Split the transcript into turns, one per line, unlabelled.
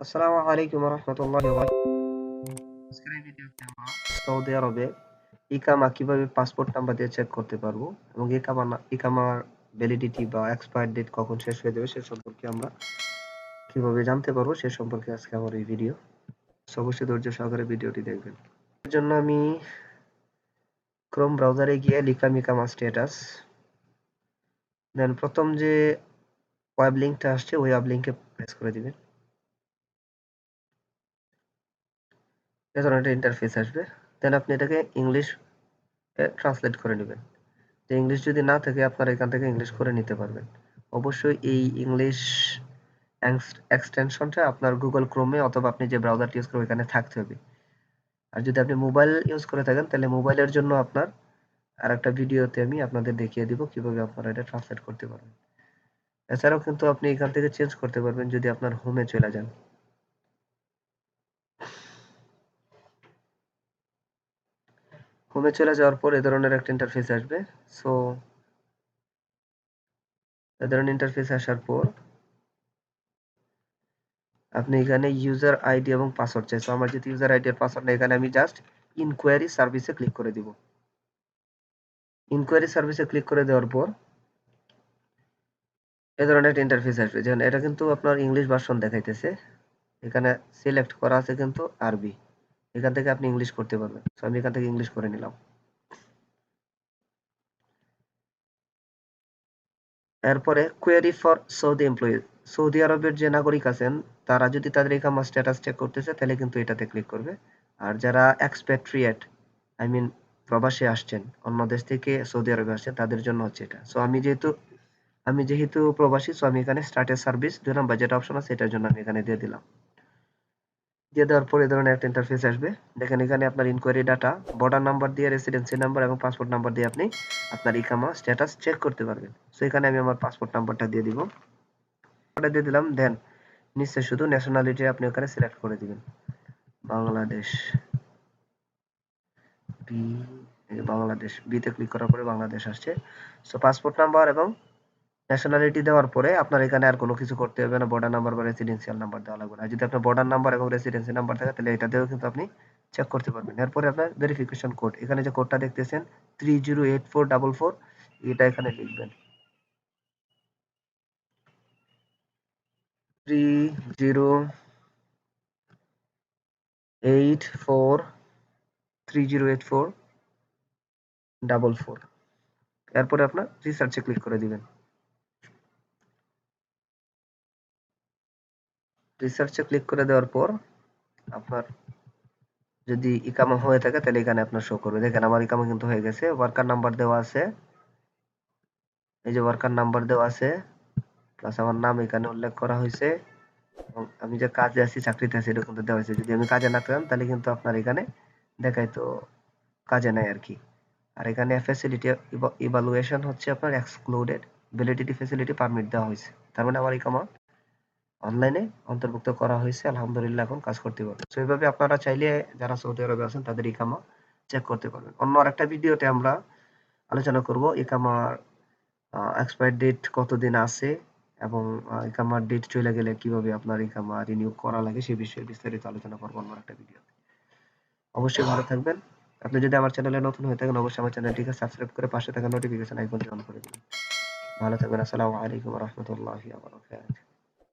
আসসালামু আলাইকুম রহমতুল্লাহ। আজকের এই ভিডিওতে আমরা সৌদি আরবে ইকামা কিভাবে পাসপোর্ট নাম্বার দিয়ে চেক করতে পারবো এবং ইকামার ভ্যালিডিটি বা এক্সপায়ার ডেট কখন শেষ হয়ে যাবে সে সম্পর্কে আমরা কিভাবে জানতে পারবো সে সম্পর্কে আজকে আমার এই ভিডিও। অবশ্যই ধৈর্য সহকারে ভিডিওটি দেখবেন। এর জন্য আমি ক্রোম ব্রাউজারে গিয়ে লিখলাম ইকামা স্ট্যাটাস, দেন প্রথম যে ওয়েব লিঙ্কটা আসছে ওই ওয়েব লিঙ্কে প্রেস করে দিবেন। এ ধরনের একটা ইন্টারফেস আসবে, দেন আপনি এটাকে ইংলিশ ট্রান্সলেট করে নেবেন। যে ইংলিশ যদি না থাকে আপনারা এখান থেকে ইংলিশ করে নিতে পারবেন। অবশ্যই এই ইংলিশ এক্সটেনশনটা আপনার গুগল ক্রোমে অথবা আপনি যে ব্রাউজারটি ইউজ করবেন এখানে থাকতে হবে। আর যদি আপনি মোবাইল ইউজ করে থাকেন তাহলে মোবাইলের জন্য আপনার আর একটা ভিডিওতে আমি আপনাদের দেখিয়ে দিব কিভাবে আপনারা এটা ট্রান্সলেট করতে পারবেন। এছাড়াও কিন্তু আপনি এখান থেকে চেঞ্জ করতে পারবেন যদি আপনার হোমে চলে যান। হোমে চলে যাওয়ার পর এ ধরনের একটা ইন্টারফেস আসবে। সো এ ধরনের ইন্টারফেস আসার পর আপনি এখানে ইউজার আইডি এবং পাসওয়ার্ড চাই। সো আমার যেহেতু ইউজার আইডি আর পাসওয়ার্ড নেই, এখানে আমি জাস্ট ইনকোয়ারি সার্ভিসে ক্লিক করে দিব। ইনকোয়ারি সার্ভিসে ক্লিক করে দেওয়ার পর এই ধরনের একটা ইন্টারফেস আসবে। যেমন এটা কিন্তু আপনার ইংলিশ ভার্সন দেখাইতেছে, এখানে সিলেক্ট করা আছে কিন্তু আরবি। এখান থেকে আপনি ইংলিশ করতে পারবেন। সো আমি এখান থেকে ইংলিশ করে নিলাম। এরপরে query for Saudi employee, Saudi আরবের যে নাগরিক আছেন তারা যদি তাদের ইকামা স্ট্যাটাস চেক করতেছে তাহলে কিন্তু এটাতে ক্লিক করবে। আর যারা এক্সপ্যাট্রিয়েট, আই মিন প্রবাসী আসছেন, অন্য দেশ থেকে সৌদি আরবে আসছেন, তাদের জন্য হচ্ছে এটা। সো আমি যেহেতু প্রবাসী, সো আমি এখানে স্টার্ট এ সার্ভিস 2 নাম্বার যেটা অপশন আছে এটার জন্য আমি এখানে দিয়ে দিলাম। দিয়ে দেওয়ার পর এই ধরনের একটা ইন্টারফেস আসবে। দেখেন এখানে আপনার ইনকোয়ারি ডাটা, বর্ডার নাম্বার দিয়ে, রেসিডেন্সি নাম্বার এবং পাসপোর্ট নাম্বার দিয়ে আপনি আপনার ইকামা স্ট্যাটাস চেক করতে পারবেন। সো এখানে আমি আমার পাসপোর্ট নাম্বারটা দিয়ে দিব। ওটা দিয়ে দিলাম, দেন নিচে শুধু ন্যাশনালিটি আপনি ওখানে সিলেক্ট করে দিবেন। বাংলাদেশ বি, বাংলাদেশ বিতে ক্লিক করার পরে বাংলাদেশ আসছে। সো পাসপোর্ট নাম্বার এবং ন্যাশনালিটি দেওয়ার পরে আপনার এখানে আর কোনো কিছু করতে হবে না, বর্ডার নাম্বার বা রেসিডেন্সিয়াল নাম্বার দেওয়া লাগবে না। আর যদি আপনার বর্ডার নাম্বার এবং রেসিডেন্সি নাম্বার থাকে তাহলে এটা দিয়েও কিন্তু আপনি চেক করতে পারবেন। এরপরে আপনার ভেরিফিকেশন কোড, এখানে যে কোডটা দেখতেছেন 308444, এটা এখানে লিখবেন 3084 এরপরে আপনার রিসার্চে ক্লিক করে দিবেন। রিসার্চে ক্লিক করে দেওয়ার পর আপনার যদি ইকামা হয়ে থাকে তাহলে এখানে আপনার শো করবে। দেখেন আমার ইকামা কিন্তু হয়ে গেছে, ওয়ার্কার নাম্বার দেওয়া আছে, এই যে ওয়ার্কার নাম্বার দেওয়া আছে, প্লাস আমার নাম এখানে উল্লেখ করা হয়েছে এবং আমি যে কাজে আছি, চাকরিতে আছি এটা কিন্তু দেওয়া হয়েছে। যদি আমি কাজে না থাকতাম তাহলে কিন্তু আপনার এখানে দেখাইতো কাজে নাই আর কি। আর এখানে ফ্যাসিলিটি ইভালুয়েশন হচ্ছে আপনার এক্সক্লুডেড, ভ্যালিডিটি ফ্যাসিলিটি পারমিট দেওয়া হয়েছে। তার মানে আমার ইকামা অনলাইনে অন্তর্ভুক্ত করা হয়েছে, আলহামদুলিল্লাহ এখন কাজ করতে পারবে। সো এইভাবে আপনারা চাইলে যারা সৌদি আরবে আছেন তাদের ইকামা চেক করতে পারবেন। অন্য আরেকটা ভিডিওতে আমরা আলোচনা করব ইকামার এক্সপায়ার ডেট কতদিন আছে এবং ইকামার ডেট চলে গেলে কিভাবে আপনার ইকামা রিনিউ করা লাগে সে বিষয়ে বিস্তারিত আলোচনা করবো অন্য একটা ভিডিও। অবশ্যই ভালো থাকবেন। আপনি যদি আমার চ্যানেলে নতুন হয়ে থাকেন অবশ্যই আমার চ্যানেলটিকে সাবস্ক্রাইব করে পাশে থাকা নোটিফিকেশন আইকনটি অন করে দিবেন। ভালো থাকবেন। আসসালামু আলাইকুম ওয়া রাহমাতুল্লাহি ওয়া বারাকাতুহু।